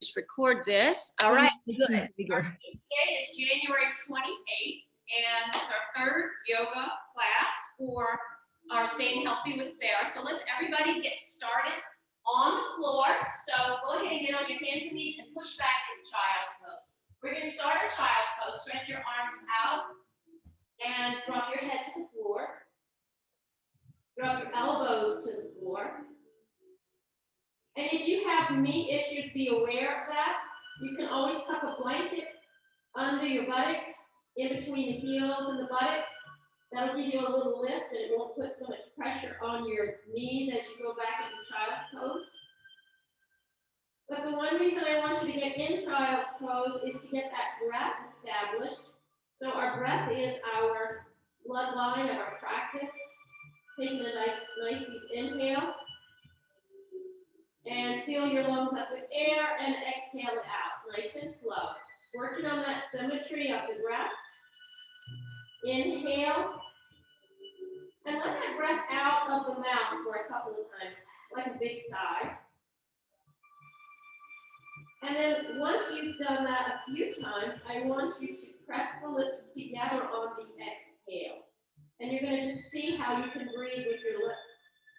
just record this. All right, good. Our Bigger. date is January 28th, and it's our third yoga class for our Staying Healthy with Sarah. So let's everybody get started on the floor. So go ahead and get on your hands and knees and push back into child's pose. We're going to start our child's pose. Stretch your arms out and drop your head to the floor. Drop your elbows to the floor. And if you have knee issues, be aware of that. You can always tuck a blanket under your buttocks, in between the heels and the buttocks. That'll give you a little lift and it won't put so much pressure on your knees as you go back into child's pose. But the one reason I want you to get in child's pose is to get that breath established. So our breath is our bloodline of our practice. Taking a nice deep inhale. And fill your lungs up with air and exhale it out, nice and slow. Working on that symmetry of the breath. Inhale. And let that breath out of the mouth for a couple of times, like a big sigh. And then once you've done that a few times, I want you to press the lips together on the exhale. And you're going to just see how you can breathe with your lips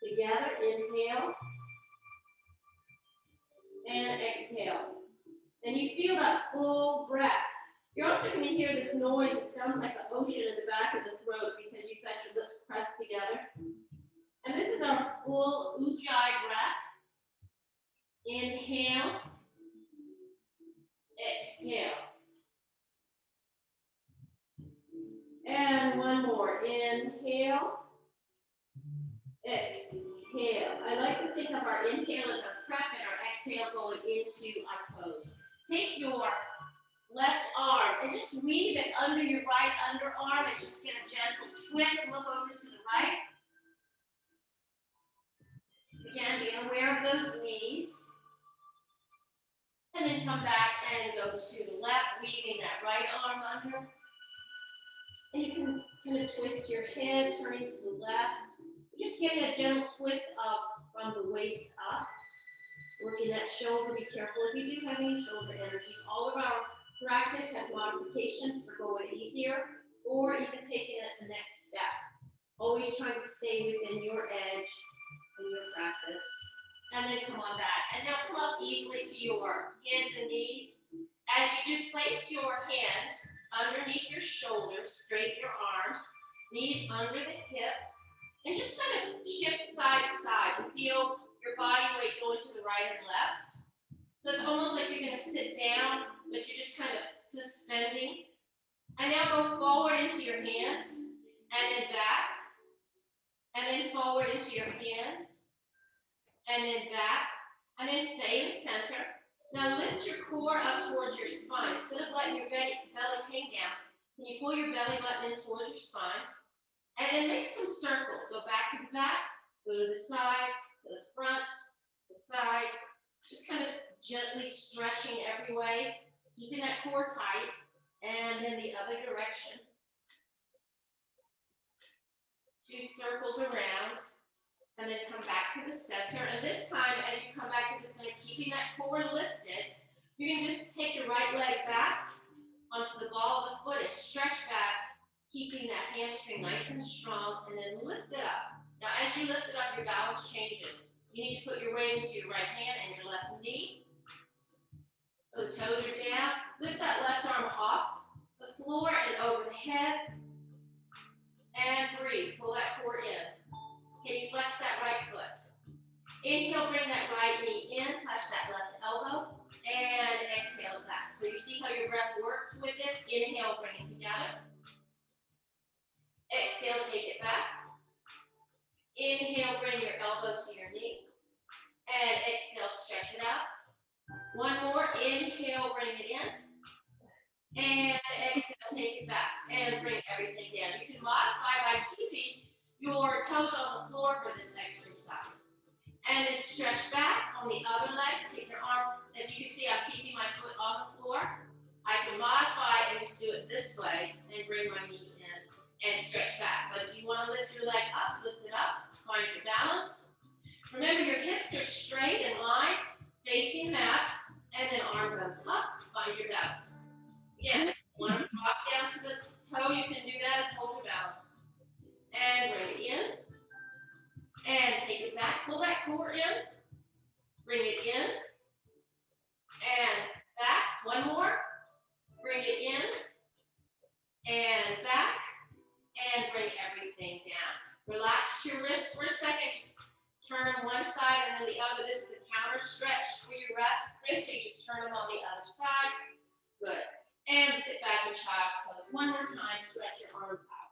together. Inhale. And exhale. And you feel that full breath. You're also going to hear this noise. It sounds like the ocean in the back of the throat because you've got your lips pressed together. And this is our full Ujjayi breath. Inhale. Exhale. And one more. Inhale. Exhale. I like to think of our inhale as our prep and our exhale going into our pose. Take your left arm and just weave it under your right underarm and just get a gentle twist. Look over to the right. Again, be aware of those knees. And then come back and go to the left, weaving that right arm under. And you can kind of twist your head, turning to the left. Just getting a gentle twist up from the waist up. Working that shoulder, be careful if you do have any shoulder energies. All of our practice has modifications for going easier or even taking it the next step. Always trying to stay within your edge in your practice. And then come on back. And now come up easily to your hands and knees. As you do, place your hands underneath your shoulders, straighten your arms, knees under the hips. And just kind of shift side to side and feel your body weight going to the right and left. So it's almost like you're going to sit down, but you're just kind of suspending. And now go forward into your hands, and then back, and then forward into your hands, and then back, and then stay in the center. Now lift your core up towards your spine. Instead of letting your belly hang down, can you pull your belly button in towards your spine? And then make some circles. Go back to the back, go to the side, to the front, the side. Just kind of gently stretching every way, keeping that core tight, and then the other direction. 2 circles around, and then come back to the center. And this time, as you come back to the center, keeping that core lifted, you can just take your right leg back onto the ball of the foot and stretch back, keeping that hamstring nice and strong, and then lift it up. Now, as you lift it up, your balance changes. You need to put your weight into your right hand and your left knee. So the toes are down. Lift that left arm off the floor and over the head. And breathe. Pull that core in. Can you flex that right foot? Inhale, bring that right knee in. Touch that left elbow. And exhale back. So you see how your breath works with this. Inhale, bring it together. Exhale, take it back. Inhale, bring your elbow to your knee. And exhale, stretch it out. One more. Inhale, bring it in. And exhale, take it back. And bring everything down. You can modify by keeping your toes on the floor for this exercise. And then stretch back on the other leg. Take your arm. As you can see, I'm keeping my foot on the floor. I can modify and just do it this way and bring my knee in and stretch back. But if you want to lift your leg up, lift it up. Find your balance. Remember, your hips are straight in line, facing mat, and then arms find your balance. Again, if you want to drop down to the toe, you can do that and hold your balance. And bring it in. And take it back. Pull that core in. Bring it in. And back. One more. Bring it in. And back. And bring everything down. Relax your wrist for a second. Just turn them one side and then the other. This is a counter stretch for your wrists. So you just turn them on the other side. Good. And sit back in child's pose. One more time. Stretch your arms out.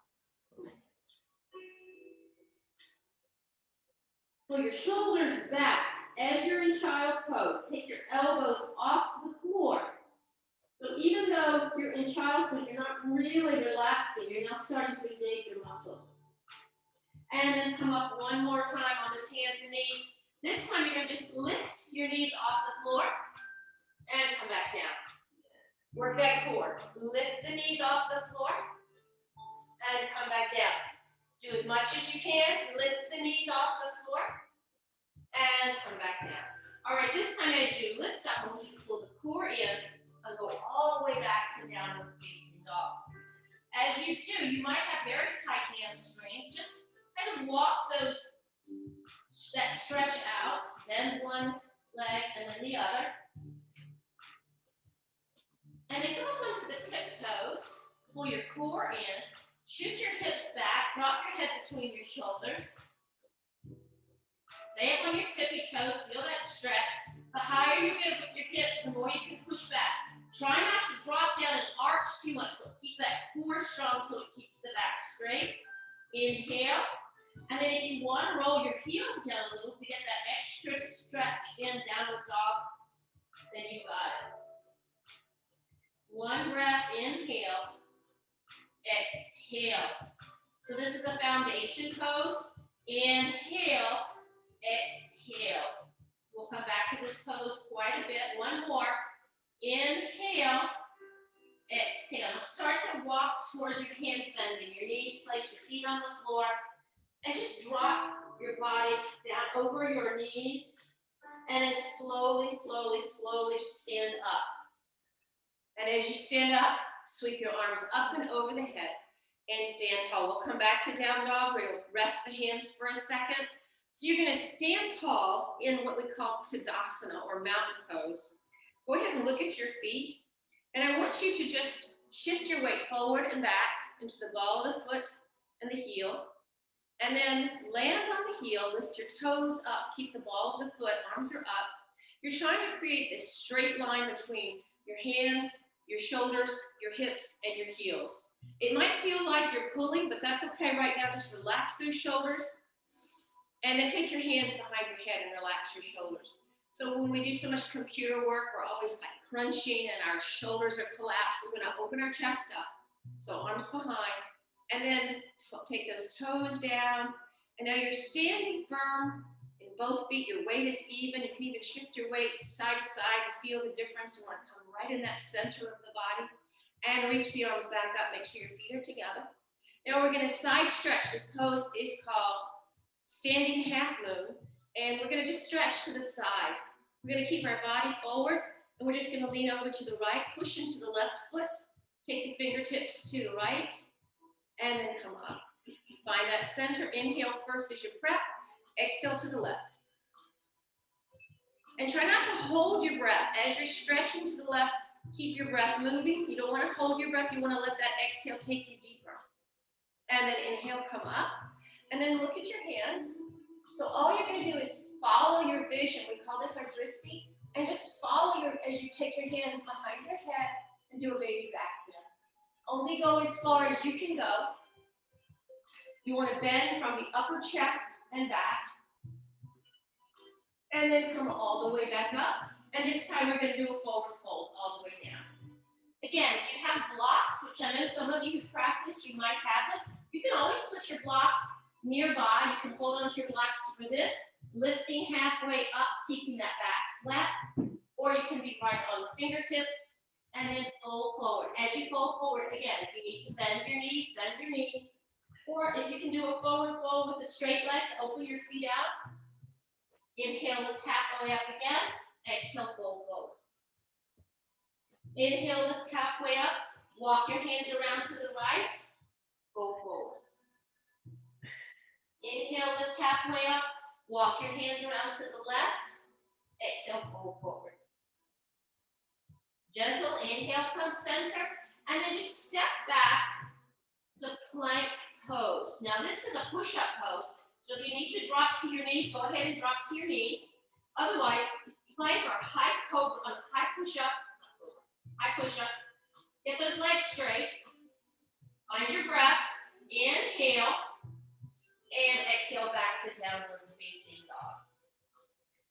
Pull your shoulders back as you're in child's pose. Take your elbows off the floor. So even though you're in child's pose, you're not really relaxing. You're now starting to engage your muscles. And then come up one more time on those hands and knees. This time you're going to just lift your knees off the floor and come back down. Work that core. Lift the knees off the floor and come back down. Do as much as you can. Lift the knees off the floor and come back down. All right, this time as you lift up, I want you to pull the core in and go all the way back to downward facing dog. As you do, you might have very tight hamstrings. Just kind of walk that stretch out, then one leg and then the other. And then go up onto the tiptoes, pull your core in, shoot your hips back, drop your head between your shoulders. Stay up on your tippy toes, feel that stretch. The higher you get with your hips, the more you can push back. Try not to drop down and arch too much, but keep that core strong so it keeps the back straight. Inhale. And then if you want to roll your heels down a little to get that extra stretch in downward dog, then you got it. One breath, inhale, exhale. So this is a foundation pose. Inhale, exhale. We'll come back to this pose quite a bit. One more. Inhale, exhale. Now start to walk towards your hands bending. Your knees, place your feet on the floor. And just drop your body down over your knees. And then slowly, slowly, slowly just stand up. And as you stand up, sweep your arms up and over the head and stand tall. We'll come back to down dog where you'll rest the hands for a second. So you're going to stand tall in what we call Tadasana or mountain pose. Go ahead and look at your feet. And I want you to just shift your weight forward and back into the ball of the foot and the heel. And then land on the heel, lift your toes up, keep the ball of the foot, arms are up. You're trying to create this straight line between your hands, your shoulders, your hips, and your heels. It might feel like you're pulling, but that's okay right now. Just relax those shoulders. And then take your hands behind your head and relax your shoulders. So when we do so much computer work, we're always like crunching and our shoulders are collapsed. We're going to open our chest up. So arms behind. And then take those toes down. And now you're standing firm in both feet. Your weight is even. You can even shift your weight side to side to feel the difference. You want to come right in that center of the body. And reach the arms back up. Make sure your feet are together. Now we're going to side stretch. This pose is called standing half moon. And we're going to just stretch to the side. We're going to keep our body forward. And we're just going to lean over to the right. Push into the left foot. Take the fingertips to the right. And then come up. Find that center. Inhale first as you prep. Exhale to the left. And try not to hold your breath. As you're stretching to the left, keep your breath moving. You don't want to hold your breath. You want to let that exhale take you deeper. And then inhale, come up. And then look at your hands. So all you're going to do is follow your vision. We call this our drishti. And just follow as you take your hands behind your head and do a baby back bend. Only go as far as you can go. You want to bend from the upper chest and back. And then come all the way back up. And this time we're going to do a forward fold all the way down. Again, if you have blocks, which I know some of you who practice, you might have them, you can always put your blocks nearby. You can hold onto your blocks for this, lifting halfway up, keeping that back flat. Or you can be right on the fingertips and then fold forward. As you fold forward, again, if you need to bend your knees, bend your knees. Or if you can do a forward fold with the straight legs, open your feet out. Inhale, lift halfway up again. Exhale, fold forward. Inhale, lift halfway up. Walk your hands around to the right. Go forward. Inhale, lift halfway up. Walk your hands around to the left. Exhale, fold forward. Gentle inhale, come center. And then just step back to plank pose. Now this is a push-up pose. So if you need to drop to your knees, go ahead and drop to your knees. Otherwise, plank or high cobra, high push-up. High push-up. Get those legs straight. Find your breath. Inhale. And exhale back to downward facing dog.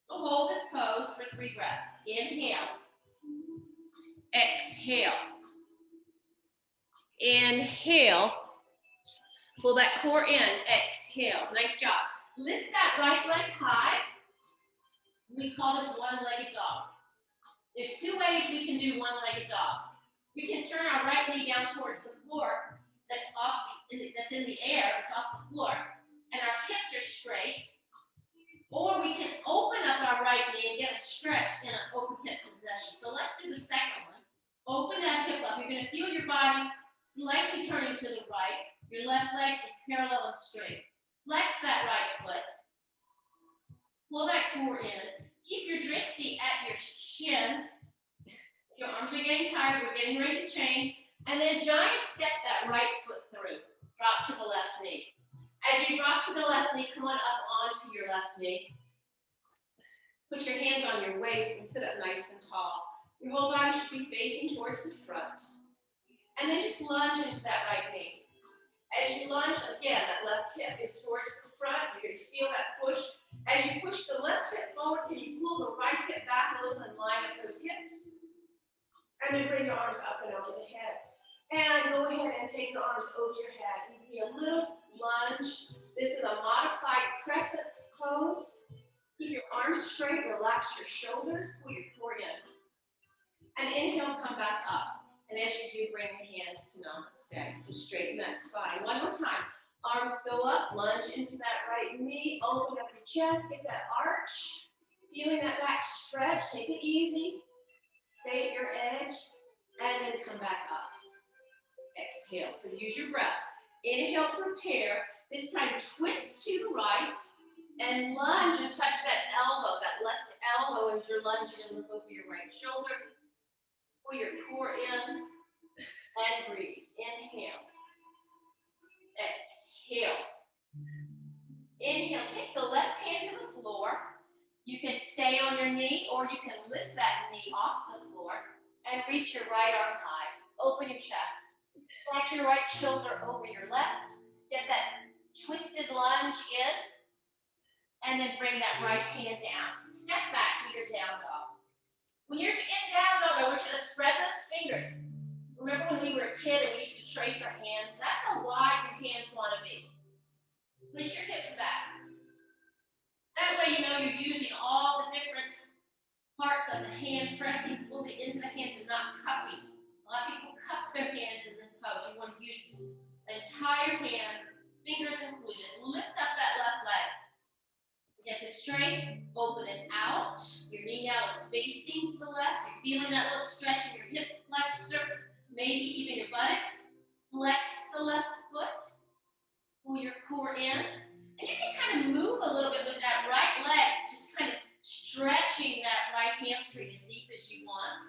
So hold this pose for 3 breaths. Inhale. Exhale. Inhale. Pull that core in. Exhale. Nice job. Lift that right leg high. We call this one-legged dog. There's 2 ways we can do one-legged dog. We can turn our right knee down towards the floor. That's in the air. That's off the floor. And our hips are straight. Or we can open up our right knee and get a stretch in an open hip position. So let's do the second one. Open that hip up. You're going to feel your body slightly turning to the right. Your left leg is parallel and straight. Flex that right foot. Pull that core in. Keep your drishti at your shin. Your arms are getting tired. We're getting ready to change. And then giant step that right foot through. Drop to the left knee. As you drop to the left knee, come on up onto your left knee. Put your hands on your waist and sit up nice and tall. Your whole body should be facing towards the front. And then just lunge into that right knee. As you lunge, again, that left hip is towards the front. You're going to feel that push. As you push the left hip forward, can you pull the right hip back a little and line up those hips? And then bring your arms up and over the head. And go ahead and take your arms over your head. You can be a little lunge. This is a modified crescent pose. Keep your arms straight, relax your shoulders, pull your core in. And inhale, come back up. And as you do, bring the hands to namaste. So straighten that spine. One more time. Arms go up, lunge into that right knee, open up your chest, get that arch. Feeling that back stretch, take it easy. Stay at your edge, and then come back up. Exhale, so use your breath. Inhale, prepare. This time, twist to the right, and lunge and touch that elbow, that left elbow as you're lunging and look over your right shoulder. Pull your core in, and breathe. Inhale. Exhale. Inhale, take the left hand to the floor. You can stay on your knee, or you can lift that knee off the floor and reach your right arm high. Open your chest. Stack your right shoulder over your left. Get that twisted lunge in, and then bring that right hand down. Step back to your down dog. When you're in down dog, I want you to spread those fingers. Remember when we were a kid and we used to trace our hands? That's how wide your hands want to be. Push your hips back. That way you know you're using all the different parts of the hand, pressing fully into the hands and not cupping. A lot of people cup their hands in this pose. You want to use the entire hand, fingers included. Lift up that left leg. Get this straight, open it out. Your knee now is facing to the left. You're feeling that little stretch in your hip flexor, maybe even your buttocks. Flex the left foot. Pull your core in. And you can kind of move a little bit with that right leg, just kind of stretching that right hamstring as deep as you want.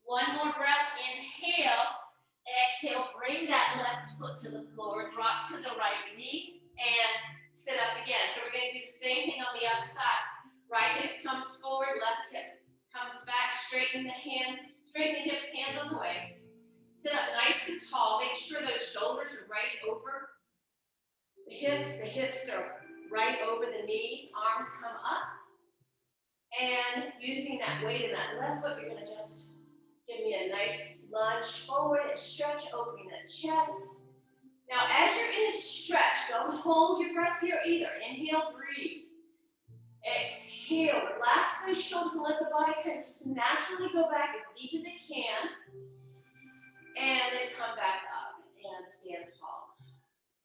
One more breath, inhale. Exhale, bring that left foot to the floor, drop to the right knee, and sit up again. So we're going to do the same thing on the other side. Right hip comes forward, left hip comes back, straighten the hips, hands on the waist. Sit up nice and tall, make sure those shoulders are right over the hips are right over the knees, arms come up. And using that weight in that left foot, you're going to just give me a nice lunge forward and stretch, opening that chest. Now, as you're in a stretch, don't hold your breath here either. Inhale, breathe. Exhale, relax those shoulders and let the body kind of just naturally go back as deep as it can. And then come back up and stand tall.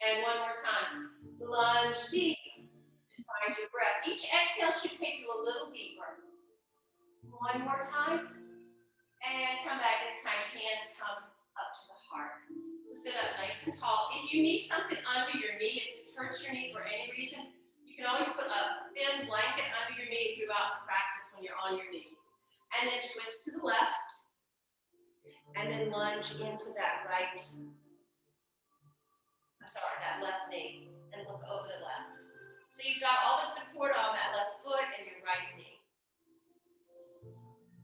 And one more time. Lunge deep. Find your breath. Each exhale should take you a little deeper. One more time. And come back if you need something under your knee, if this hurts your knee for any reason, you can always put a thin blanket under your knee throughout practice when you're on your knees. And then twist to the left, and then lunge into that that left knee, and look over the left. So you've got all the support on that left foot and your right knee.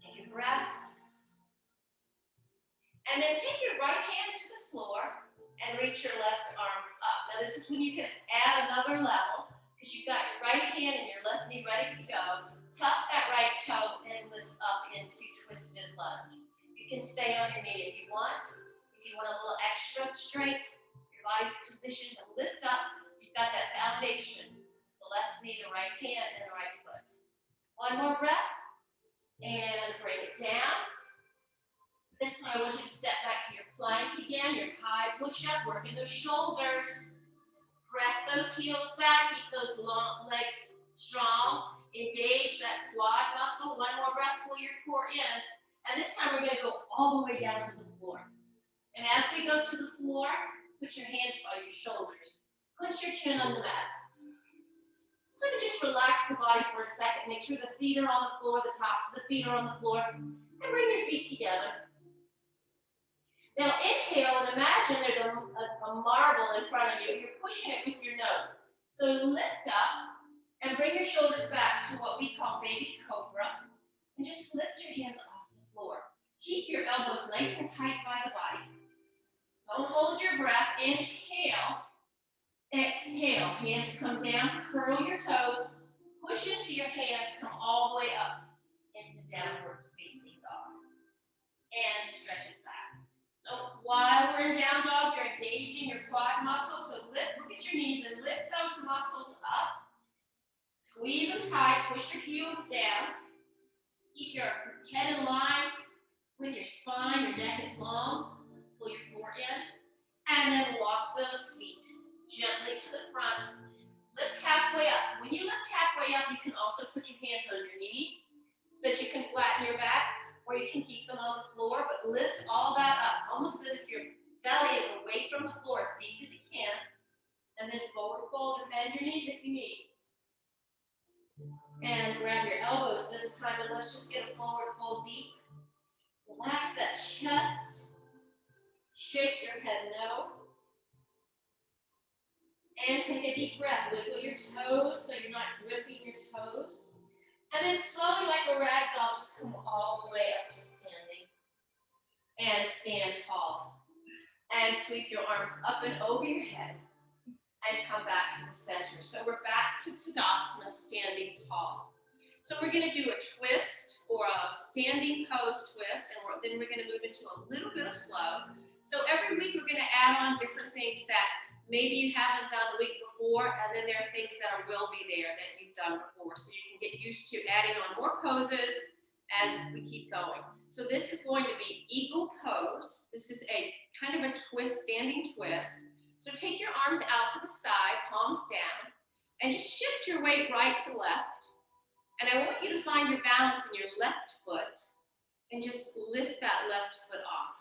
Take a breath. And then take your right hand to the floor and reach your left arm up. Now this is when you can add another level, because you've got your right hand and your left knee ready to go. Tuck that right toe and lift up into twisted lunge. You can stay on your knee if you want. If you want a little extra strength, your body's positioned to lift up. You've got that foundation. The left knee, the right hand, and the right foot. One more breath. And bring it down. This time I want you to step back to your plank again, your high push-up, working those shoulders. Press those heels back, keep those long legs strong. Engage that quad muscle. One more breath, pull your core in. And this time we're going to go all the way down to the floor. And as we go to the floor, put your hands by your shoulders. Put your chin on the mat. So I'm going to just relax the body for a second. Make sure the feet are on the floor, the tops of the feet are on the floor. And bring your feet together. Now inhale and imagine there's a marble in front of you. You're pushing it with your nose. So lift up and bring your shoulders back to what we call baby cobra. And just lift your hands off the floor. Keep your elbows nice and tight by the body. Don't hold your breath. Inhale. Exhale. Hands come down. Curl your toes. Push into your hands. Come all the way up into downward facing dog. And stretch it back. So while we're in down dog, you're engaging your quad muscles. So look at your knees and lift those muscles up. Squeeze them tight, push your heels down. Keep your head in line with your spine, your neck is long. Pull your core in. And then walk those feet gently to the front. Lift halfway up. When you lift halfway up, you can also put your hands on your knees so that you can flatten your back. Or you can keep them on the floor, but lift all that up, almost as if your belly is away from the floor as deep as it can. And then forward fold and bend your knees if you need. And grab your elbows this time, and let's just get a forward fold deep. Relax that chest. Shake your head no. And take a deep breath. Wiggle your toes so you're not gripping your toes. And then slowly, like a rag doll, just come all the way up to standing. And stand tall. And sweep your arms up and over your head. And come back to the center. So we're back to Tadasana, standing tall. So we're going to do a twist or a standing pose twist. And then we're going to move into a little bit of flow. So every week we're going to add on different things that maybe you haven't done the week before, and then there are things that will be there that you've done before. So you can get used to adding on more poses as we keep going. So this is going to be eagle pose. This is a kind of a twist, standing twist. So take your arms out to the side, palms down, and just shift your weight right to left. And I want you to find your balance in your left foot and just lift that left foot off.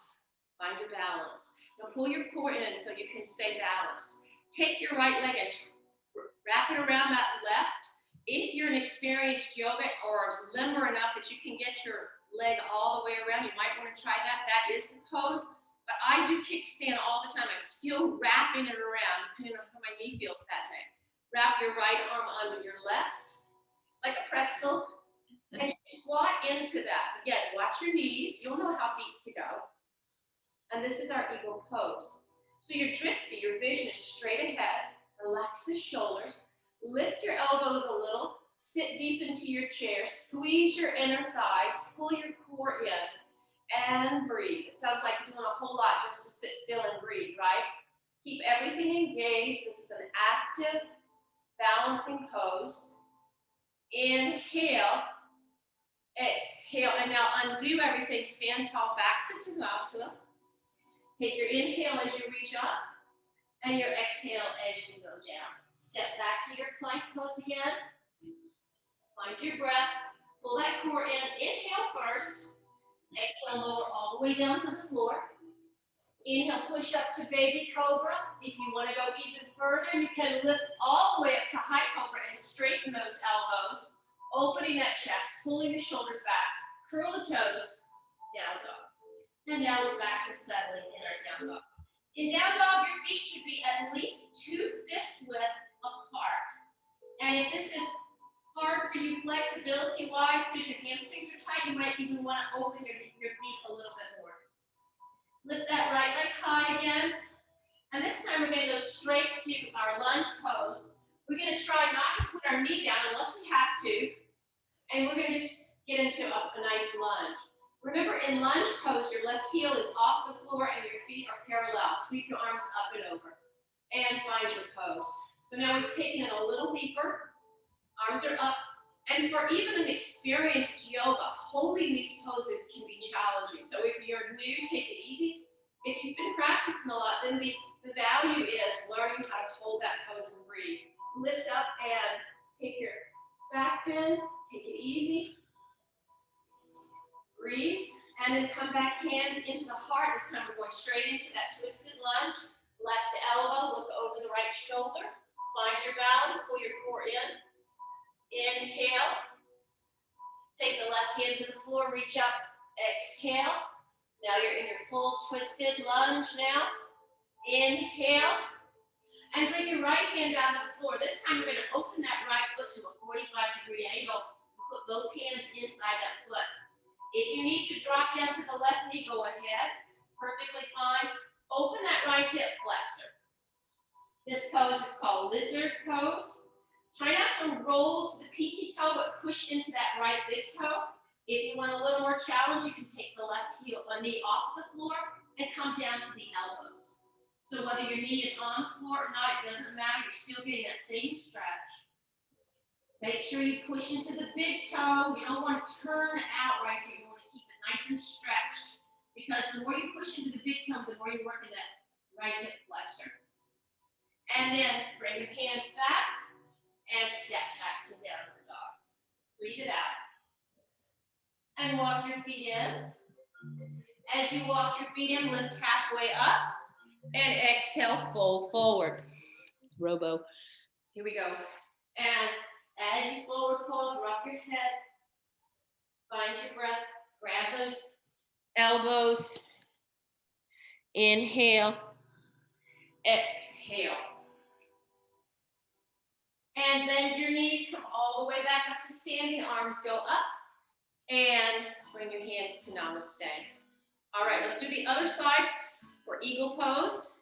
Find your balance. Now pull your core in so you can stay balanced. Take your right leg and wrap it around that left. If you're an experienced yoga or limber enough that you can get your leg all the way around, you might want to try that. That is the pose. But I do kickstand all the time. I'm still wrapping it around, depending on how my knee feels that day. Wrap your right arm under your left, like a pretzel, and squat into that. Again, watch your knees. You'll know how deep to go. And this is our eagle pose. So your drishti, your vision is straight ahead. Relax the shoulders. Lift your elbows a little. Sit deep into your chair. Squeeze your inner thighs. Pull your core in. And breathe. It sounds like you're doing a whole lot just to sit still and breathe, right? Keep everything engaged. This is an active, balancing pose. Inhale. Exhale. And now undo everything. Stand tall back to Tadasana. Take your inhale as you reach up, and your exhale as you go down. Step back to your plank pose again. Find your breath. Pull that core in. Inhale first. Exhale, lower all the way down to the floor. Inhale, push up to baby cobra. If you want to go even further, you can lift all the way up to high cobra and straighten those elbows, opening that chest, pulling the shoulders back, curl the toes, down dog. And now we're back to settling in our down dog. In down dog, your feet should be at least 2 fist width apart. And if this is hard for you flexibility-wise because your hamstrings are tight, you might even want to open your feet a little bit more. Lift that right leg high again. And this time we're going to go straight to our lunge pose. We're going to try not to put our knee down unless we have to. And we're going to just get into a nice lunge. Remember, in lunge pose, your left heel is off the floor and your feet are parallel. Sweep your arms up and over. And find your pose. So now we've taken it a little deeper. Arms are up. And for even an experienced yoga, holding these poses can be challenging. So if you're new, take it easy. If you've been practicing a lot, then the value is learning how to hold that pose and breathe. Lift up and take your back bend. Take it easy. Breathe. And then come back, hands into the heart. This time we're going straight into that twisted lunge. Left elbow, look over the right shoulder. Find your balance, pull your core in. Inhale. Take the left hand to the floor, reach up, exhale. Now you're in your full twisted lunge now. Inhale. And bring your right hand down to the floor. This time you're going to open that right foot to a 45-degree angle. Put both hands inside that foot. If you need to drop down to the left knee, go ahead. It's perfectly fine. Open that right hip flexor. This pose is called lizard pose. Try not to roll to the pinky toe, but push into that right big toe. If you want a little more challenge, you can take the left knee off the floor and come down to the elbows. So whether your knee is on the floor or not, it doesn't matter. You're still getting that same stretch. Make sure you push into the big toe. You don't want to turn out right here. You want to keep it nice and stretched. Because the more you push into the big toe, the more you're working that right hip flexor. And then bring your hands back. And step back to downward dog. Breathe it out. And walk your feet in. As you walk your feet in, lift halfway up. And exhale, fold forward. Robo. Here we go. And as you forward fold, drop your head. Find your breath. Grab those elbows. Inhale. Exhale. And bend your knees, come all the way back up to standing, arms go up, and bring your hands to namaste. All right, let's do the other side for eagle pose.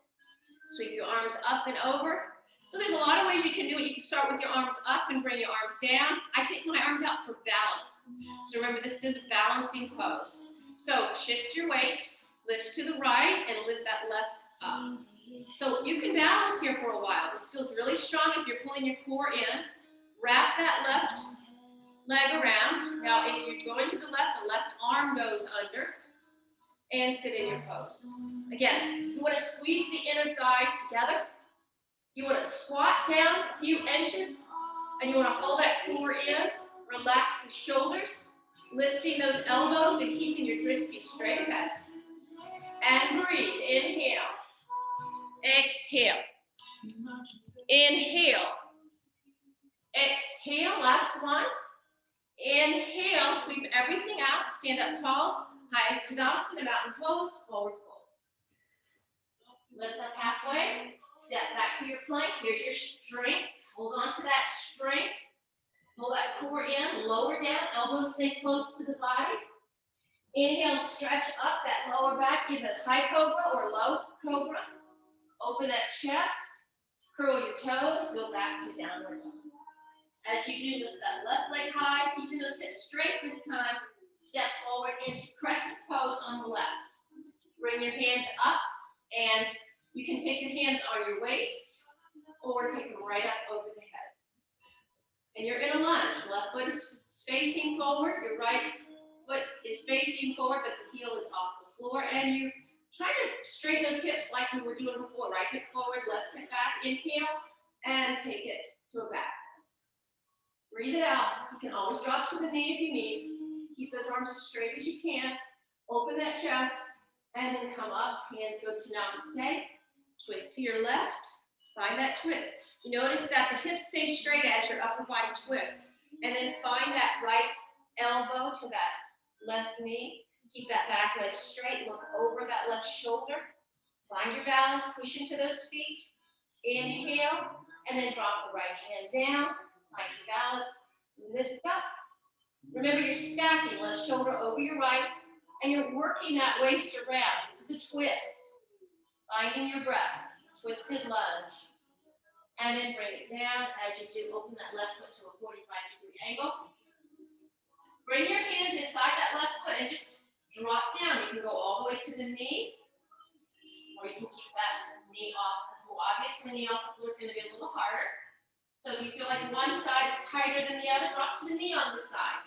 Sweep your arms up and over. So there's a lot of ways you can do it. You can start with your arms up and bring your arms down. I take my arms out for balance. So remember, this is a balancing pose. So shift your weight, lift to the right, and lift that left up. So you can balance here for a while. This feels really strong if you're pulling your core in. Wrap that left leg around. Now, if you're going to the left arm goes under. And sit in your pose. Again, you want to squeeze the inner thighs together. You want to squat down a few inches. And you want to hold that core in. Relax the shoulders. Lifting those elbows and keeping your dristy straight ahead. And breathe. Inhale. Exhale. Inhale. Exhale. Last one. Inhale. Sweep everything out. Stand up tall. High Tadasana, mountain pose. Forward fold. Lift up halfway. Step back to your plank. Here's your strength. Hold on to that strength. Pull that core in. Lower down. Elbows stay close to the body. Inhale. Stretch up that lower back. Give it high cobra or low cobra. Open that chest, curl your toes, go back to downward dog. As you do, lift that left leg high, keeping those hips straight this time. Step forward into crescent pose on the left. Bring your hands up, and you can take your hands on your waist, or take them right up over the head. And you're in a lunge. Left foot is facing forward, your right foot is facing forward, but the heel is off the floor, and you try to straighten those hips like we were doing before. Right hip forward, left hip back. Inhale, and take it to a back. Breathe it out. You can always drop to the knee if you need. Keep those arms as straight as you can. Open that chest, And then come up, hands go to namaste. Twist to your left, find that twist. You notice that the hips stay straight as your upper body twists. And then find that right elbow to that left knee. Keep that back leg straight, look over that left shoulder. Find your balance, push into those feet. Inhale, and then drop the right hand down. Find your balance, lift up. Remember, you're stacking left shoulder over your right, and you're working that waist around. This is a twist. Finding your breath, twisted lunge. And then bring it down as you do. Open that left foot to a 45-degree angle. Bring your hands inside that left foot and just drop down. You can go all the way to the knee, or you can keep that knee off the floor. Obviously, knee off the floor is going to be a little harder. So if you feel like one side is tighter than the other, drop to the knee on the side.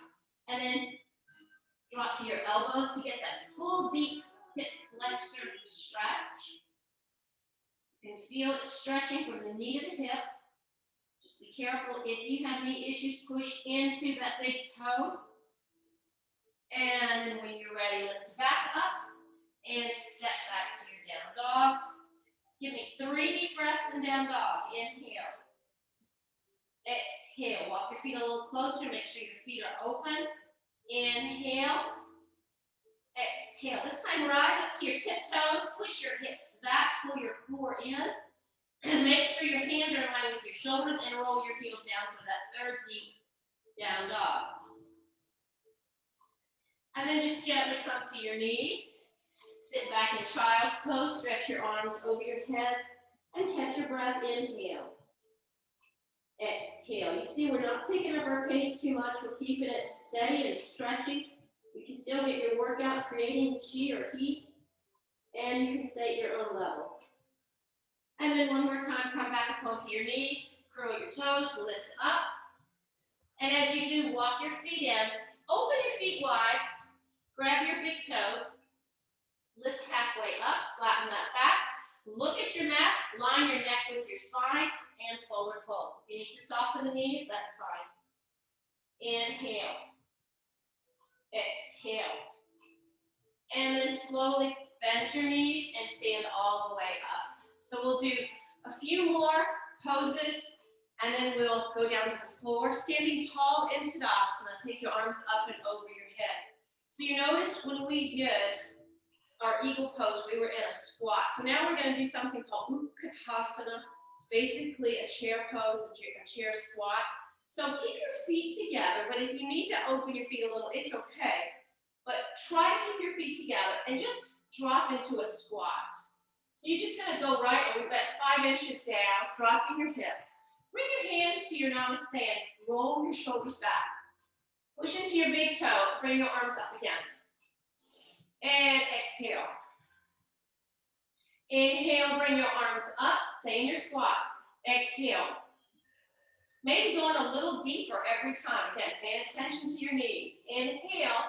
And then drop to your elbows to get that full deep hip flexor stretch. You can feel it stretching from the knee to the hip. Just be careful if you have knee issues, push into that big toe. And then when you're ready, lift back up and step back to your down dog. Give me 3 deep breaths in down dog. Inhale. Exhale. Walk your feet a little closer. Make sure your feet are open. Inhale. Exhale. This time, rise up to your tiptoes. Push your hips back. Pull your core in. And make sure your hands are in line with your shoulders and roll your heels down for that 3rd deep down dog. And then just gently come to your knees. Sit back in child's pose. Stretch your arms over your head and catch your breath. Inhale. Exhale. You see, we're not picking up our pace too much. We're keeping it steady and stretching. You can still get your workout, creating chi or heat, and you can stay at your own level. And then one more time, come back up onto your knees, curl your toes, lift up. And as you do, walk your feet in, open your feet wide, grab your big toe, lift halfway up, flatten that back, look at your mat, line your neck with your spine, and forward fold. If you need to soften the knees, that's fine. Inhale. Exhale. And then slowly bend your knees and stand all the way up. So we'll do a few more poses, and then we'll go down to the floor. Standing tall in Tadasana, take your arms up and over your head. So you noticed when we did our eagle pose, we were in a squat. So now we're going to do something called Utkatasana. It's basically a chair pose, a chair squat. So keep your feet together, but if you need to open your feet a little, it's okay. But try to keep your feet together and just drop into a squat. So you're just going to go right over about 5 inches down, dropping your hips. Bring your hands to your namaste and roll your shoulders back. Push into your big toe, bring your arms up again. And exhale. Inhale, bring your arms up, stay in your squat. Exhale. Maybe going a little deeper every time. Again, pay attention to your knees. Inhale.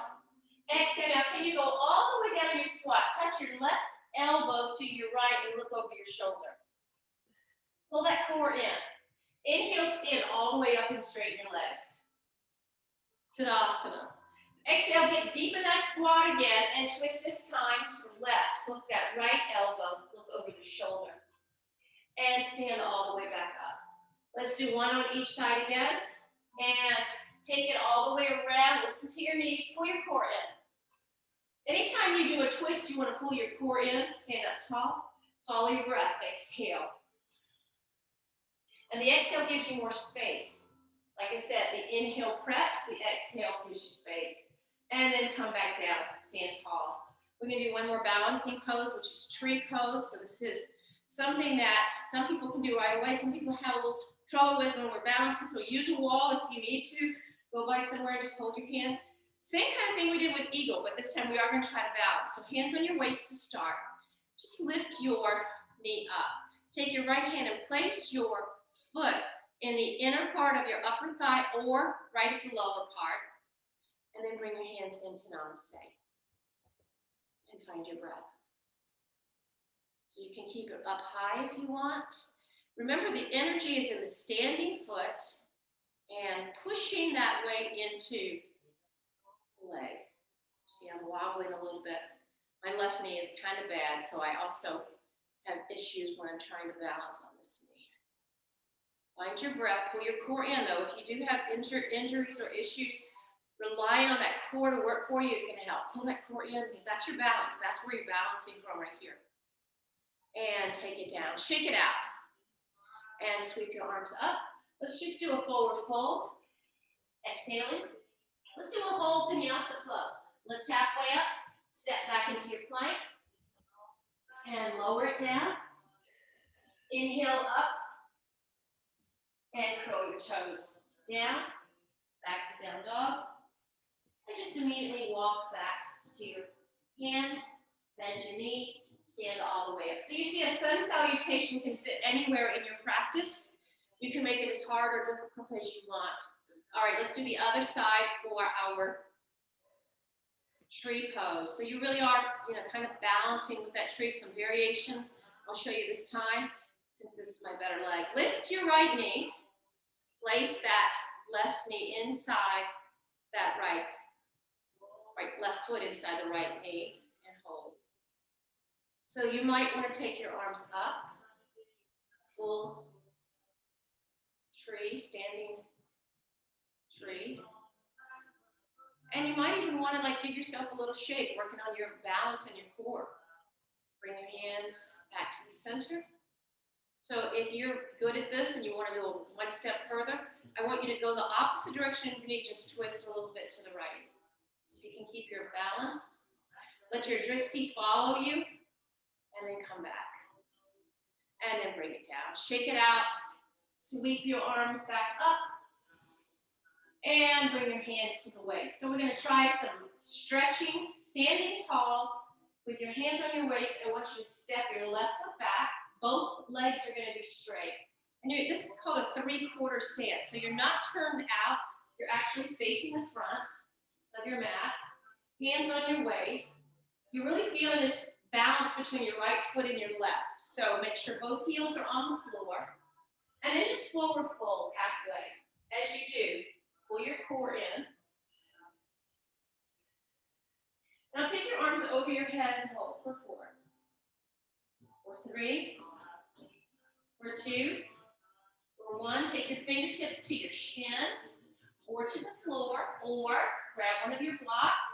Exhale. Now, can you go all the way down in your squat? Touch your left elbow to your right and look over your shoulder. Pull that core in. Inhale, stand all the way up and straighten your legs. Tadasana. Exhale, get deep in that squat again and twist this time to the left. Hook that right elbow, look over your shoulder. And stand all the way back up. Let's do one on each side again. And take it all the way around. Listen to your knees. Pull your core in. Anytime you do a twist, you want to pull your core in. Stand up tall. Follow your breath. Exhale. And the exhale gives you more space. Like I said, the inhale preps, the exhale gives you space. And then come back down, stand tall. We're going to do one more balancing pose, which is tree pose. So this is something that some people can do right away. Some people have a little trouble with when we're balancing. So use a wall if you need to. Go by somewhere and just hold your hand. Same kind of thing we did with eagle, but this time we are going to try to balance. So hands on your waist to start. Just lift your knee up. Take your right hand and place your foot in the inner part of your upper thigh or right at the lower part. And then bring your hands into namaste. And find your breath. So you can keep it up high if you want. Remember, the energy is in the standing foot and pushing that weight into the leg. See, I'm wobbling a little bit. My left knee knee is kind of bad, so I also have issues when I'm trying to balance on this knee. Find your breath, pull your core in though. If you do have injuries or issues, relying on that core to work for you is going to help. Pull that core in because that's your balance. That's where you're balancing from right here. And take it down, shake it out. And sweep your arms up. Let's just do a forward fold. Exhaling. Let's do a whole vinyasa flow. Lift halfway up, step back into your plank, and lower it down. Inhale up, and curl your toes down, back to down dog. And just immediately walk back to your hands, bend your knees, stand all the way up. So you see a sun salutation can fit anywhere in your practice. You can make it as hard or difficult as you want. All right, let's do the other side for our tree pose. So you really are, kind of balancing with that tree, some variations. I'll show you this time, since this is my better leg. Lift your right knee, place that left knee inside that left foot inside the right knee, and hold. So you might want to take your arms up, full tree, standing tree. And you might even want to give yourself a little shake, working on your balance and your core. Bring your hands back to the center. So if you're good at this and you want to go one step further, I want you to go the opposite direction of your knee, just twist a little bit to the right. So if you can keep your balance, let your drishti follow you, and then come back. And then bring it down. Shake it out. Sweep your arms back up. And bring your hands to the waist. So we're going to try some stretching, standing tall, with your hands on your waist. I want you to step your left foot back. Both legs are going to be straight. And this is called a 3/4 stance. So you're not turned out. You're actually facing the front of your mat. Hands on your waist. You're really feeling this balance between your right foot and your left. So make sure both heels are on the floor. And then just forward fold halfway. As you do, pull your core in. Now take your arms over your head and hold for 4. For 3. For 2. For 1. Take your fingertips to your shin or to the floor, or grab one of your blocks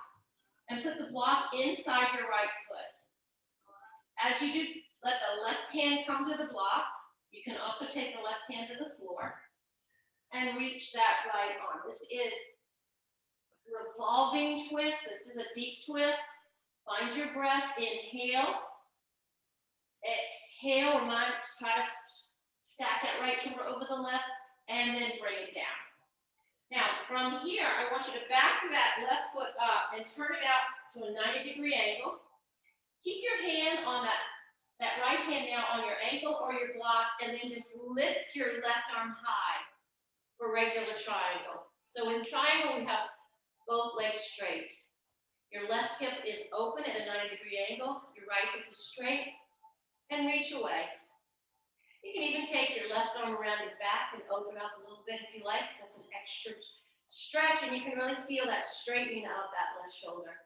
and put the block inside your right foot. As you do, let the left hand come to the block. You can also take the left hand to the floor and reach that right arm. This is revolving twist. This is a deep twist. Find your breath. Inhale. Exhale. Try to stack that right shoulder over the left, and then bring it down. Now, from here, I want you to back that left foot up and turn it out to a 90-degree angle. Keep your hand on that right hand now on your ankle or your block, and then just lift your left arm high for regular triangle. So in triangle, we have both legs straight. Your left hip is open at a 90-degree angle. Your right hip is straight, and reach away. You can even take your left arm around your back and open up a little bit if you like. That's an extra stretch, and you can really feel that straightening of that left shoulder.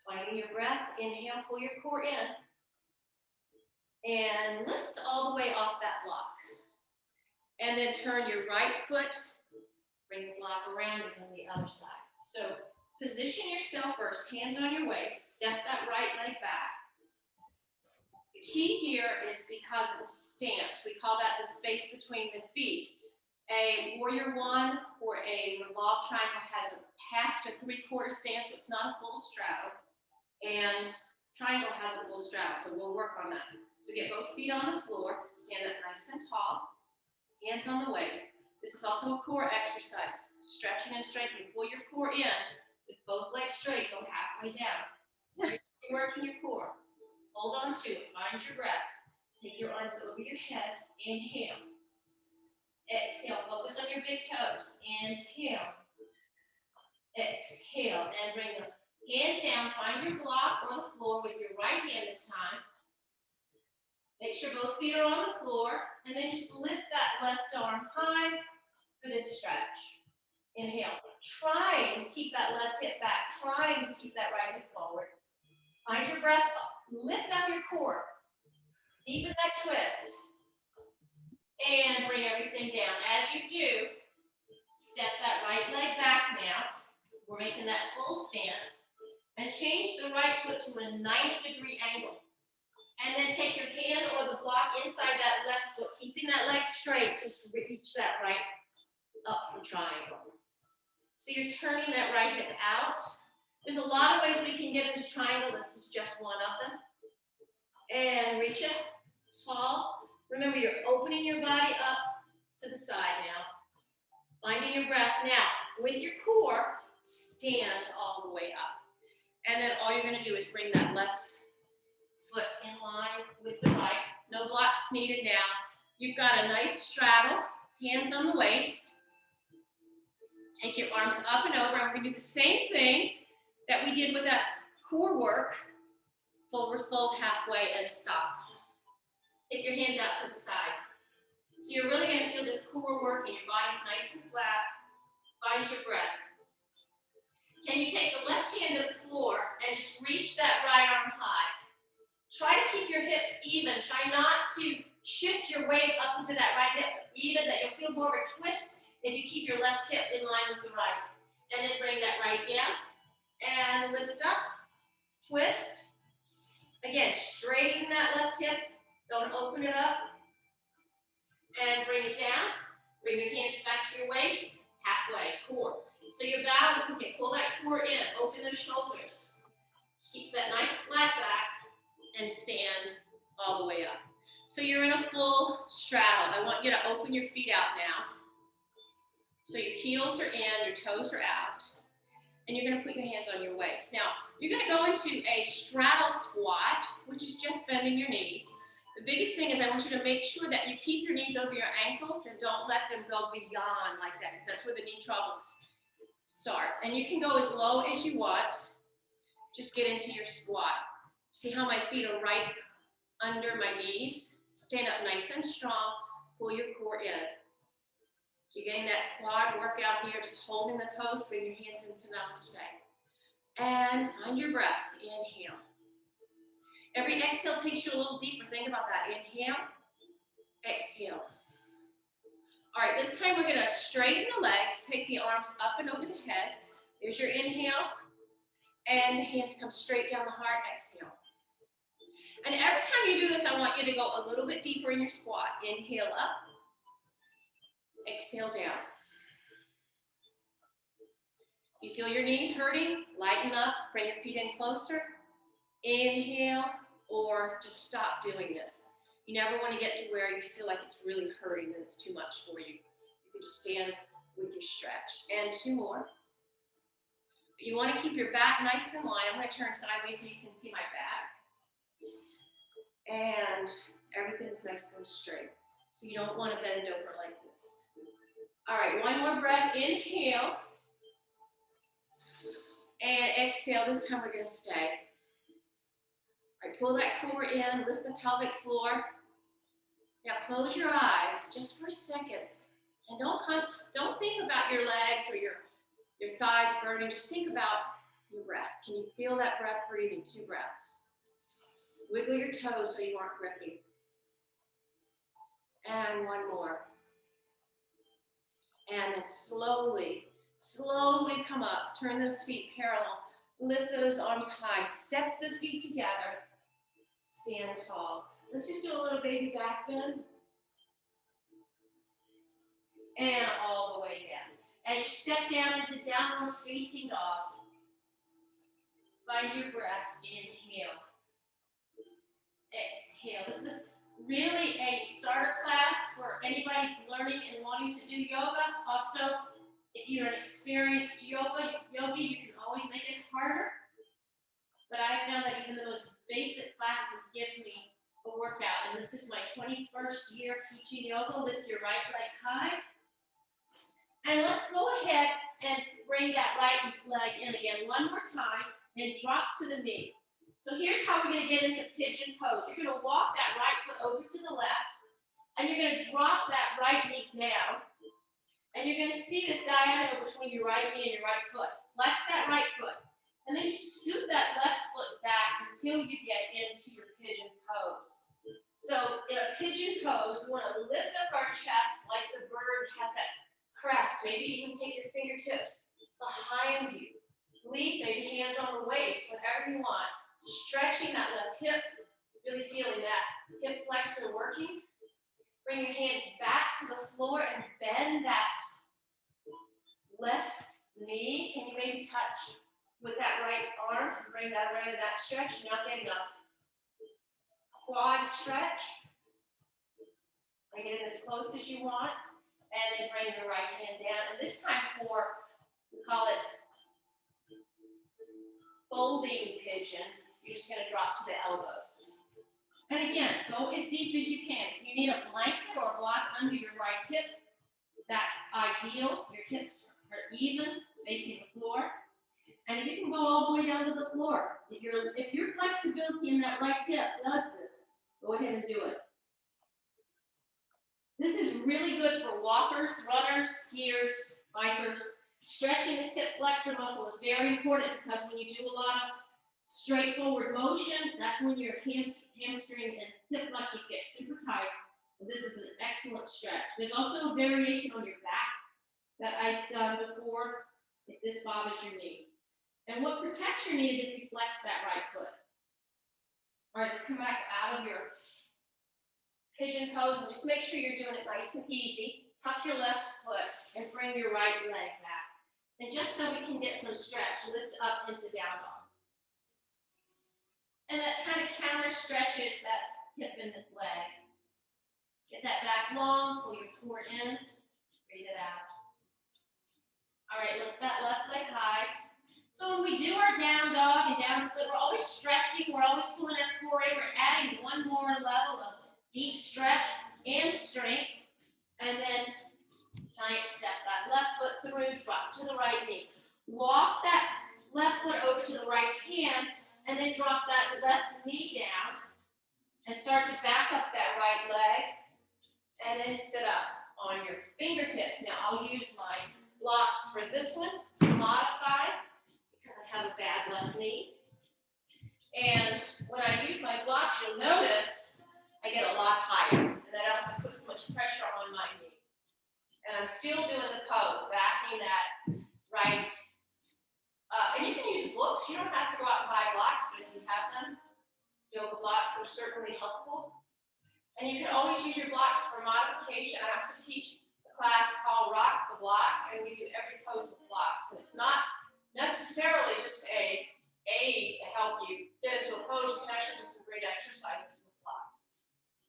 Finding your breath, inhale, pull your core in, and lift all the way off that block. And then turn your right foot, bring the block around, and then the other side. So position yourself first, hands on your waist, step that right leg back. The key here is because of the stance. We call that the space between the feet. A warrior 1 or a revolved triangle has a 1/2 to 3/4 stance, so it's not a full straddle. And triangle has a full straddle, so we'll work on that. So get both feet on the floor, stand up nice and tall, hands on the waist. This is also a core exercise, stretching and straightening. Pull your core in, with both legs straight, go halfway down. You're working your core. Hold on to it, find your breath. Take your arms over your head, inhale. Exhale, focus on your big toes. Inhale. Exhale, and bring the hands down, find your block or the floor with your right hand this time. Make sure both feet are on the floor, and then just lift that left arm high for this stretch. Inhale, trying to keep that left hip back, trying to keep that right hip forward. Find your breath, lift up your core, deepen that twist, and bring everything down. As you do, step that right leg back now. We're making that full stance. And change the right foot to a 90-degree angle. And then take your hand or the block inside that left foot, keeping that leg straight, just reach that right up for triangle. So you're turning that right hip out. There's a lot of ways we can get into triangle. This is just one of them. And reach it tall. Remember, you're opening your body up to the side now. Finding your breath. Now, with your core, stand all the way up. And then all you're going to do is bring that left foot in line with the right. No blocks needed now. You've got a nice straddle, hands on the waist. Take your arms up and over, and we're going to do the same thing that we did with that core work. Forward fold halfway and stop. Take your hands out to the side. So you're really going to feel this core work, and your body's nice and flat. Find your breath. Can you take the left hand to the floor and just reach that right arm high? Try to keep your hips even. Try not to shift your weight up into that right hip, even that you'll feel more of a twist if you keep your left hip in line with the right. And then bring that right down and lift up, twist. Again, straighten that left hip. Don't open it up. And bring it down. Bring your hands back to your waist, halfway, core. So your balance, okay, pull that core in, open those shoulders. Keep that nice flat back and stand all the way up. So you're in a full straddle. I want you to open your feet out now. So your heels are in, your toes are out. And you're gonna put your hands on your waist. Now, you're gonna go into a straddle squat, which is just bending your knees. The biggest thing is I want you to make sure that you keep your knees over your ankles and don't let them go beyond like that, because that's where the knee troubles start. And you can go as low as you want. Just get into your squat. See how my feet are right under my knees? Stand up nice and strong. Pull your core in. So you're getting that quad workout here, just holding the pose. Bring your hands into namaste. And find your breath. Inhale. Every exhale takes you a little deeper. Think about that. Inhale. Exhale. All right, this time we're going to straighten the legs, take the arms up and over the head. There's your inhale, and the hands come straight down the heart, exhale. And every time you do this, I want you to go a little bit deeper in your squat. Inhale up, exhale down. You feel your knees hurting? Lighten up, bring your feet in closer. Inhale, or just stop doing this. You never want to get to where you feel like it's really hurting and it's too much for you. You can just stand with your stretch. And two more. You want to keep your back nice and line. I'm going to turn sideways so you can see my back. And everything's nice and straight. So you don't want to bend over like this. All right, one more breath. Inhale. And exhale. This time we're going to stay. All right, pull that core in, lift the pelvic floor. Now close your eyes just for a second. And don't think about your legs or your thighs burning. Just think about your breath. Can you feel that breath breathing? 2 breaths. Wiggle your toes so you aren't gripping. And one more. And then slowly come up. Turn those feet parallel. Lift those arms high. Step the feet together. Stand tall. Let's just do a little baby back bend. And all the way down. As you step down into downward facing dog, find your breath. Inhale. Exhale. This is really a starter class for anybody learning and wanting to do yoga. Also, if you're an experienced yogi, you can always make it harder. But I found that even the most basic classes gives me a workout. And this is my 21st year teaching yoga. Lift your right leg high. And let's go ahead and bring that right leg in again one more time and drop to the knee. So here's how we're going to get into pigeon pose. You're going to walk that right foot over to the left, and you're going to drop that right knee down. And you're going to see this diagonal between your right knee and your right foot. Flex that right foot. And then you scoot that left foot back until you get into your pigeon pose. So in a pigeon pose, we want to lift up our chest like the bird has that crest. Maybe even take your fingertips behind you. Lead, maybe hands on the waist, whatever you want. Stretching that left hip, really feeling that hip flexor working. Bring your hands back to the floor and bend that left knee. Can you maybe touch with that right arm? Bring that right to that stretch. Now getting a quad stretch. Bring it in as close as you want. And then bring your right hand down. And this time we call it folding pigeon. You're just going to drop to the elbows. And again, go as deep as you can. If you need a blanket or a block under your right hip, that's ideal. Your hips are even, facing the floor. And you can go all the way down to the floor. If your flexibility in that right hip does this, go ahead and do it. This is really good for walkers, runners, skiers, bikers. Stretching this hip flexor muscle is very important because when you do a lot of straightforward motion, that's when your hamstring and hip flexors get super tight. And this is an excellent stretch. There's also a variation on your back that I've done before if this bothers your knee. And what protects your knee is if you flex that right foot. All right, let's come back out of your pigeon pose and just make sure you're doing it nice and easy. Tuck your left foot and bring your right leg back. And just so we can get some stretch, lift up into down dog. And that kind of counter stretches that hip and the leg. Get that back long, pull your core in, breathe it out. All right, lift that left leg high. So when we do our down dog and down split, we're always stretching, we're always pulling our core in, we're adding one more level of deep stretch and strength. And then giant step that left foot through, drop to the right knee. Walk that left foot over to the right hand, and then drop that left knee down and start to back up that right leg and then sit up on your fingertips. Now I'll use my blocks for this one to modify because I have a bad left knee. And when I use my blocks, you'll notice I get a lot higher and I don't have to put so much pressure on my knee. And I'm still doing the pose, backing that right. And you can use books. You don't have to go out and buy blocks, but if you have them, yoga blocks are certainly helpful. And you can always use your blocks for modification. I also teach a class called Rock the Block, and we do every pose with blocks. And it's not necessarily just a aid to help you get into a pose. You can actually do some great exercises with blocks.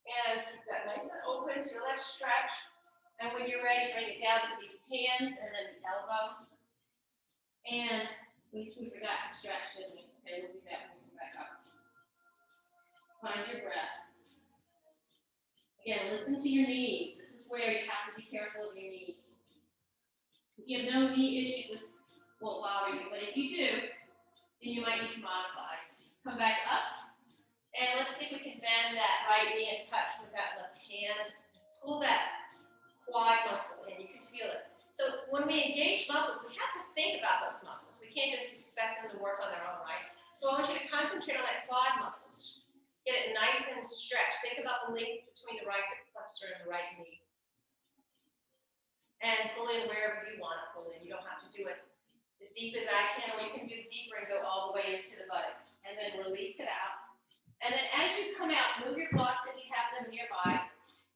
And keep that nice and open, feel that stretch. And when you're ready, bring it down to the hands and then the elbow. And we forgot to stretch, didn't we? Okay, we'll do that when we come back up. Find your breath. Again, listen to your knees. This is where you have to be careful of your knees. If you have no knee issues, this won't bother you. But if you do, then you might need to modify. Come back up. And let's see if we can bend that right knee and touch with that left hand. Pull that quad muscle in. You can feel it. So when we engage muscles, we have to think about those muscles. We can't just expect them to work on their own, right? So I want you to concentrate on that quad muscle. Get it nice and stretched. Think about the length between the right hip flexor and the right knee. And pull in wherever you want to pull in. You don't have to do it as deep as I can, or you can do it deeper and go all the way into the buttocks. And then release it out. And then as you come out, move your blocks if you have them nearby.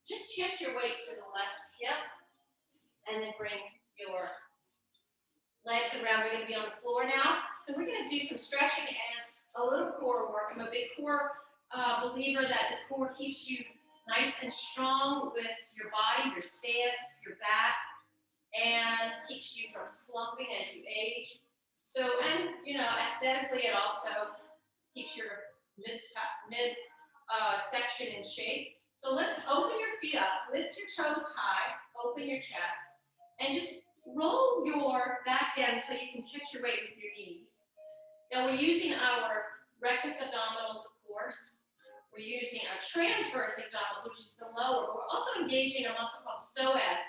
Just shift your weight to the left hip. And then bring your legs around. We're going to be on the floor now. So we're going to do some stretching and a little core work. I'm a big core believer that the core keeps you nice and strong with your body, your stance, your back, and keeps you from slumping as you age. So, and aesthetically, it also keeps your mid section in shape. So let's open your feet up, lift your toes high, open your chest. And just roll your back down until you can catch your weight with your knees. Now we're using our rectus abdominals, of course. We're using our transverse abdominals, which is the lower. We're also engaging a muscle called psoas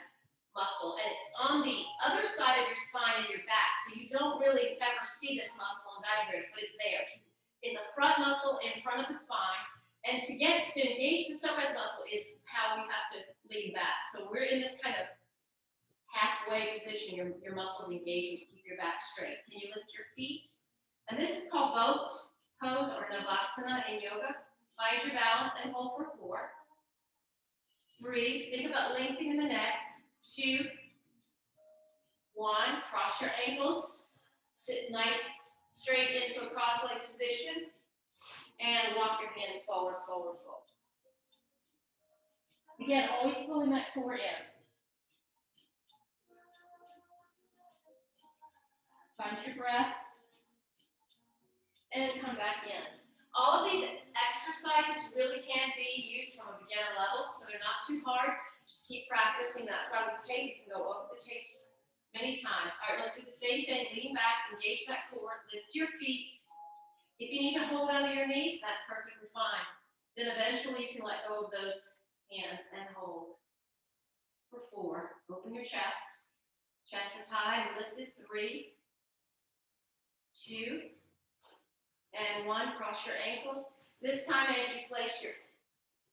muscle, and it's on the other side of your spine and your back, so you don't really ever see this muscle on diagrams, but it's there. It's a front muscle in front of the spine, and to engage the sunrise muscle is how we have to lean back. So we're in this kind of halfway position. Your muscles engaging to keep your back straight. Can you lift your feet? And this is called boat pose or Navasana in yoga. Find your balance and hold for 4. 3, think about lengthening the neck. 2, 1, cross your ankles. Sit nice, straight into a cross-legged position. And walk your hands forward, forward, forward. Again, always pulling that core in. Find your breath. And come back in. All of these exercises really can be used from a beginner level, so they're not too hard. Just keep practicing. That's why we tape. You can go over the tapes many times. All right, let's do the same thing. Lean back, engage that core, lift your feet. If you need to hold under your knees, that's perfectly fine. Then eventually you can let go of those hands and hold. For 4, open your chest. Chest is high and lifted. 3, 2, and 1, cross your ankles. This time as you place your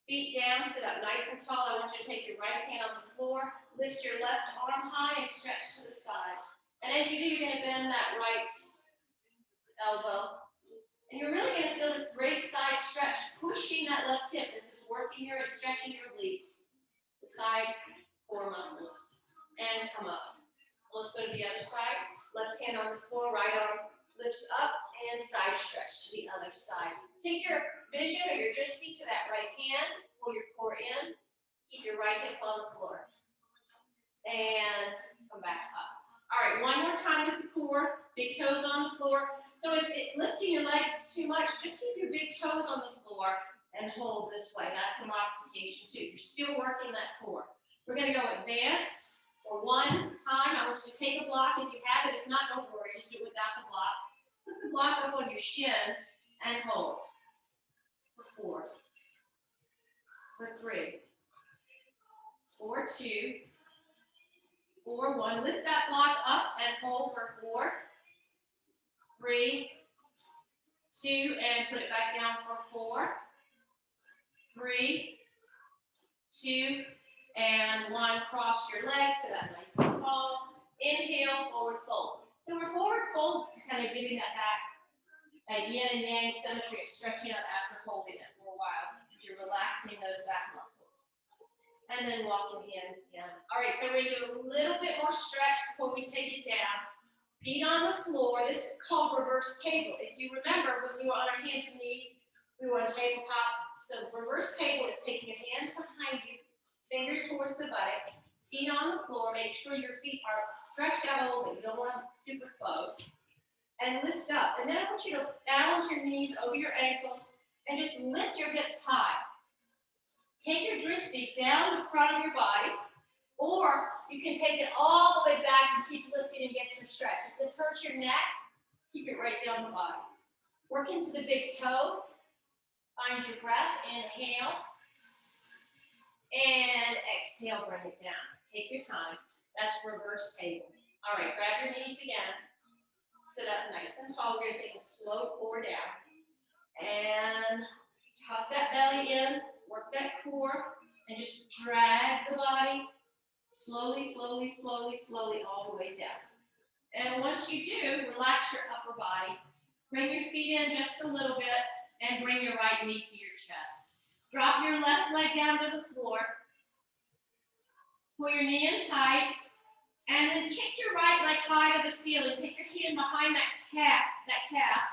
feet down, sit up nice and tall. I want you to take your right hand on the floor, lift your left arm high and stretch to the side. And as you do, you're going to bend that right elbow. And you're really going to feel this great side stretch, pushing that left hip. This is working your and stretching your obliques, the side core muscles. And come up. Let's go to the other side. Left hand on the floor, right arm lifts up and side stretch to the other side. Take your vision or your drishti to that right hand, pull your core in, keep your right hip on the floor. And come back up. All right, one more time with the core, big toes on the floor. So if lifting your legs is too much, just keep your big toes on the floor and hold this way. That's a modification too. You're still working that core. We're gonna go advanced. For 1 time, I want you to take a block if you have it. If not, don't worry, just do it without the block. Put the block up on your shins and hold. For 4. For 3. For 2. For 1. Lift that block up and hold for 4. 3. 2, and put it back down for 4. 3. 2. And 1, cross your legs, sit up nice and tall. Inhale, forward fold. So we're forward fold, kind of giving that back a yin and yang symmetry of stretching out after holding it for a while. You're relaxing those back muscles. And then walking hands in. All right, so we're going to do a little bit more stretch before we take it down. Feet on the floor. This is called reverse table. If you remember, when we were on our hands and knees, we were on tabletop. So reverse table is taking your hands behind you, fingers towards the buttocks, feet on the floor. Make sure your feet are stretched out a little bit. You don't want them super close. And lift up. And then I want you to balance your knees over your ankles and just lift your hips high. Take your drishti down the front of your body, or you can take it all the way back and keep lifting and get your stretch. If this hurts your neck, keep it right down the body. Work into the big toe. Find your breath. Inhale. And exhale, bring it down. Take your time. That's reverse table. All right, grab your knees again. Sit up nice and tall. We're going to take a slow 4 down. And tuck that belly in. Work that core. And just drag the body slowly, slowly, slowly, slowly all the way down. And once you do, relax your upper body. Bring your feet in just a little bit and bring your right knee to your chest. Drop your left leg down to the floor. Pull your knee in tight. And then kick your right leg high to the ceiling. Take your hand behind that calf.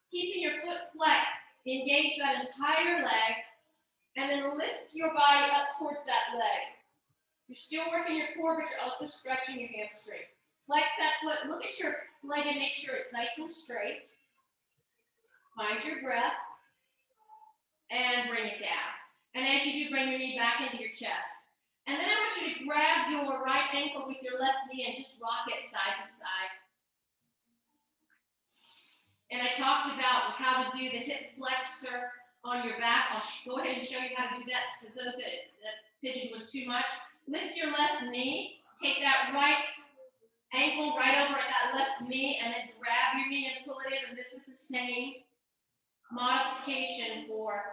Keeping your foot flexed. Engage that entire leg. And then lift your body up towards that leg. You're still working your core, but you're also stretching your hamstring. Flex that foot. Look at your leg and make sure it's nice and straight. Find your breath. And bring it down. And as you do, bring your knee back into your chest. And then I want you to grab your right ankle with your left knee and just rock it side to side. And I talked about how to do the hip flexor on your back. I'll go ahead and show you how to do that because those that pigeon was too much. Lift your left knee Take that right ankle right over at that left knee and then grab your knee and pull it in. And this is the same modification for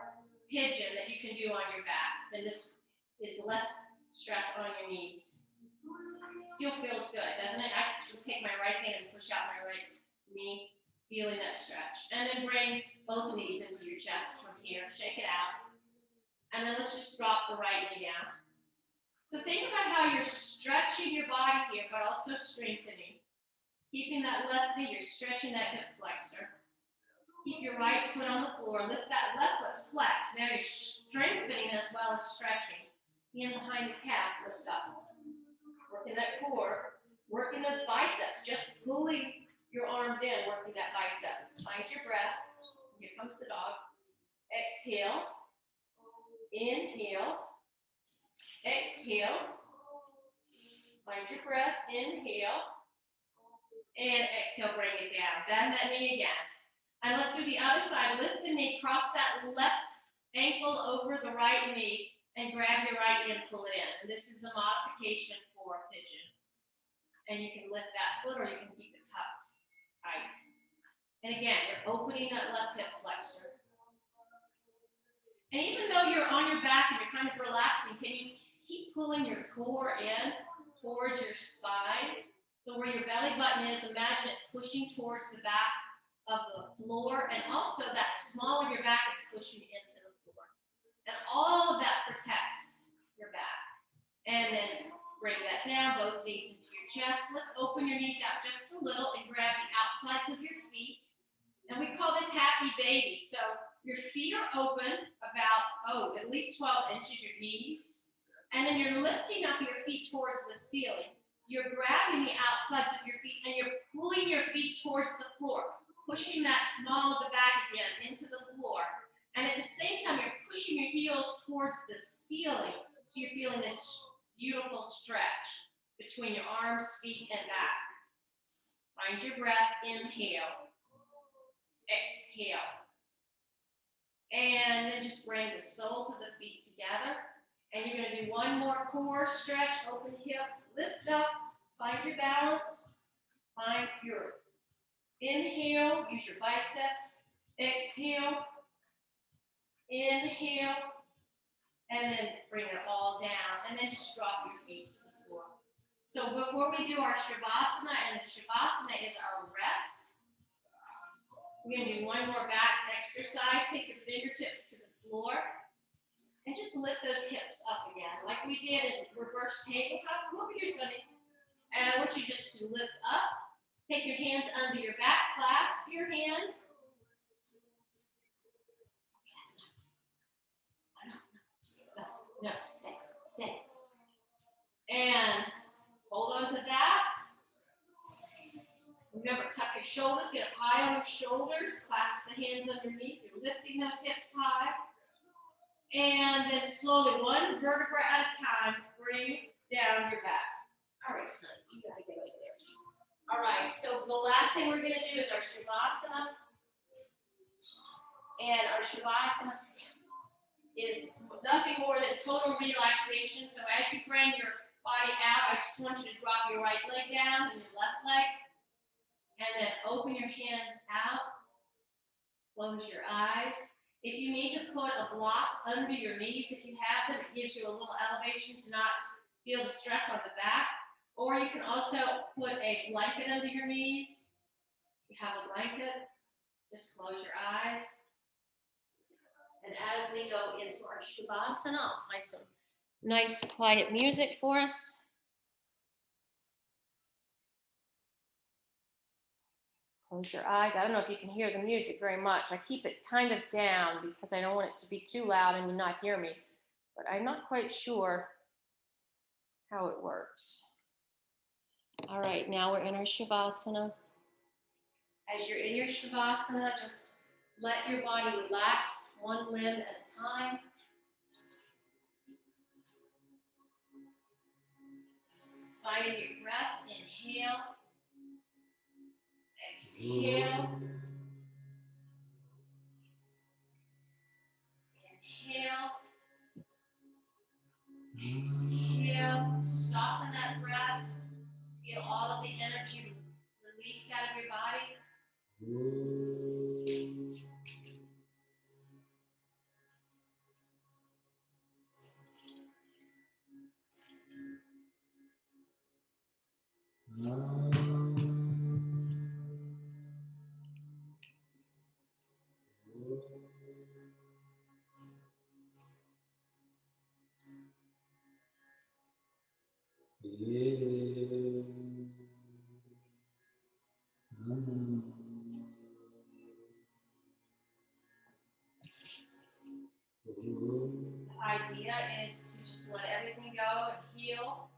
pigeon that you can do on your back. Then this is less stress on your knees. Still feels good, doesn't it? I can take my right hand and push out my right knee, feeling that stretch. And then bring both knees into your chest from here. Shake it out. And then let's just drop the right knee down. So think about how you're stretching your body here, but also strengthening. Keeping that left knee, you're stretching that hip flexor. Keep your right foot on the floor. Lift that left foot, flex. Now you're strengthening as well as stretching. Hand behind the calf, lift up. Working that core, working those biceps, just pulling your arms in, working that bicep. Find your breath. Here comes the dog. Exhale. Inhale. Exhale. Find your breath. Inhale. And exhale, bring it down. Bend that knee again. And let's do the other side. Lift the knee, cross that left ankle over the right knee, and grab your right knee and pull it in. And this is the modification for pigeon. And you can lift that foot or you can keep it tucked tight. And again, you're opening that left hip flexor. And even though you're on your back and you're kind of relaxing, can you keep pulling your core in towards your spine? So where your belly button is, imagine it's pushing towards the back of the floor, and also that small of your back is pushing into the floor. And all of that protects your back. And then bring that down, both knees into your chest. Let's open your knees out just a little and grab the outsides of your feet. And we call this happy baby. So your feet are open about, at least 12 inches, your knees. And then you're lifting up your feet towards the ceiling. You're grabbing the outsides of your feet and you're pulling your feet towards the floor, pushing that small of the back again into the floor. And at the same time, you're pushing your heels towards the ceiling. So you're feeling this beautiful stretch between your arms, feet, and back. Find your breath. Inhale. Exhale. And then just bring the soles of the feet together. And you're going to do one more core stretch. Open hip. Lift up. Find your balance. Find your inhale. Use your biceps. Exhale. Inhale. And then bring it all down. And then just drop your feet to the floor. So before we do our Shavasana, and the Shavasana is our rest, we're going to do one more back exercise. Take your fingertips to the floor. And just lift those hips up again, like we did in reverse tabletop. Come over here, Sonny. And I want you just to lift up. Take your hands under your back. Clasp your hands. No, stay. And hold on to that. Remember, tuck your shoulders, get up high on your shoulders. Clasp the hands underneath. You're lifting those hips high. And then slowly, one vertebra at a time, bring down your back. All right, son, you gotta get right there. All right, so the last thing we're gonna do is our Shavasana. And our Shavasana is nothing more than total relaxation. So as you bring your body out, I just want you to drop your right leg down and your left leg. And then open your hands out. Close your eyes. If you need to put a block under your knees, if you have them, it gives you a little elevation to not feel the stress on the back. Or you can also put a blanket under your knees. If you have a blanket, just close your eyes. And as we go into our Shavasana, I'll find some nice quiet music for us. Close your eyes. I don't know if you can hear the music very much. I keep it kind of down because I don't want it to be too loud and you not hear me. But I'm not quite sure how it works. All right, now we're in our Shavasana. As you're in your Shavasana, just let your body relax one limb at a time. Finding your breath, inhale. Exhale. Inhale. Exhale. Soften that breath. The idea is to just let everything go and heal.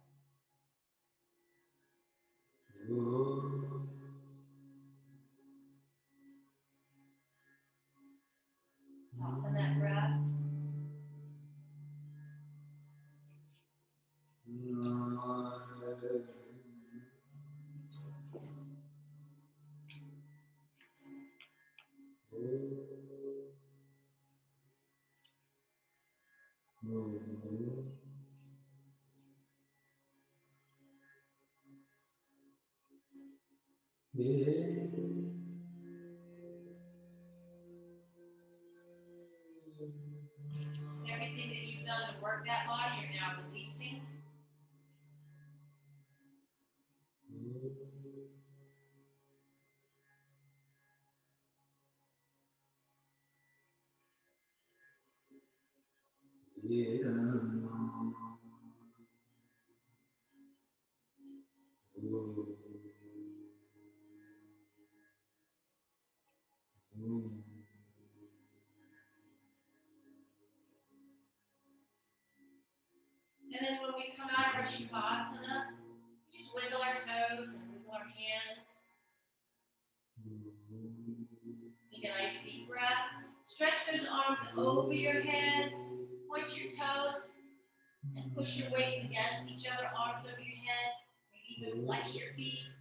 Soften that breath. Everything that you've done to work that body, you're now releasing. And then when we come out of our Shavasana, we just wiggle our toes and wiggle our hands. Take a nice deep breath. Stretch those arms over your head. Point your toes and push your weight against each other. Arms over your head. Maybe even flex your feet.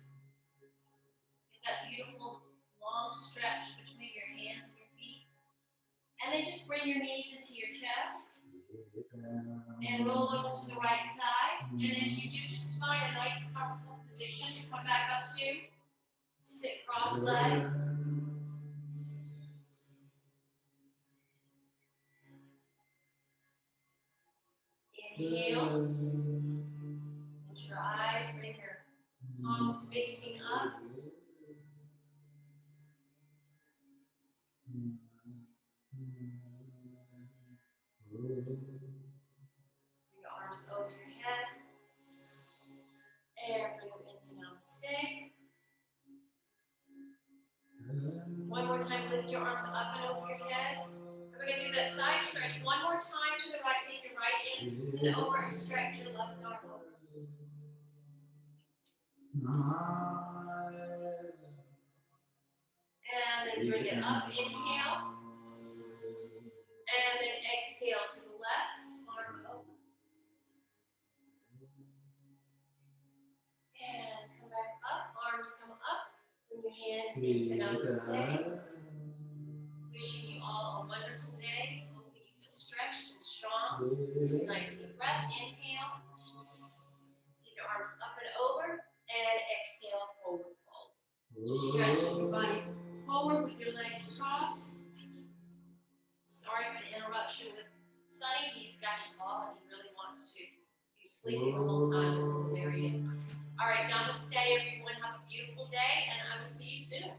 Get that beautiful long stretch between your hands and your feet. And then just bring your knees into your chest. And roll over to the right side. And as you do, just find a nice comfortable position to come back up to. Sit cross-legged. Inhale. Close your eyes, bring your palms facing up. Bring your arms over your head. And bring them into Namaste. One more time, lift your arms up and over your head. And we're going to do that side stretch. One more time to the right, take your right in and over and stretch your left arm over. And then bring it up, inhale. And then exhale to the left, arm over. And come back up, arms come up. Bring your hands into Namaste. Wishing you all a wonderful day. Hoping you feel stretched and strong. Take a nice deep breath. Inhale. Take your arms up and over. And exhale, forward fold. Just stretching your body forward with your legs crossed. Sorry for the interruption with Sunny. He's got his ball and he really wants to be sleeping the whole time until the very end. All right, namaste, everyone. Have a beautiful day, and I will see you soon.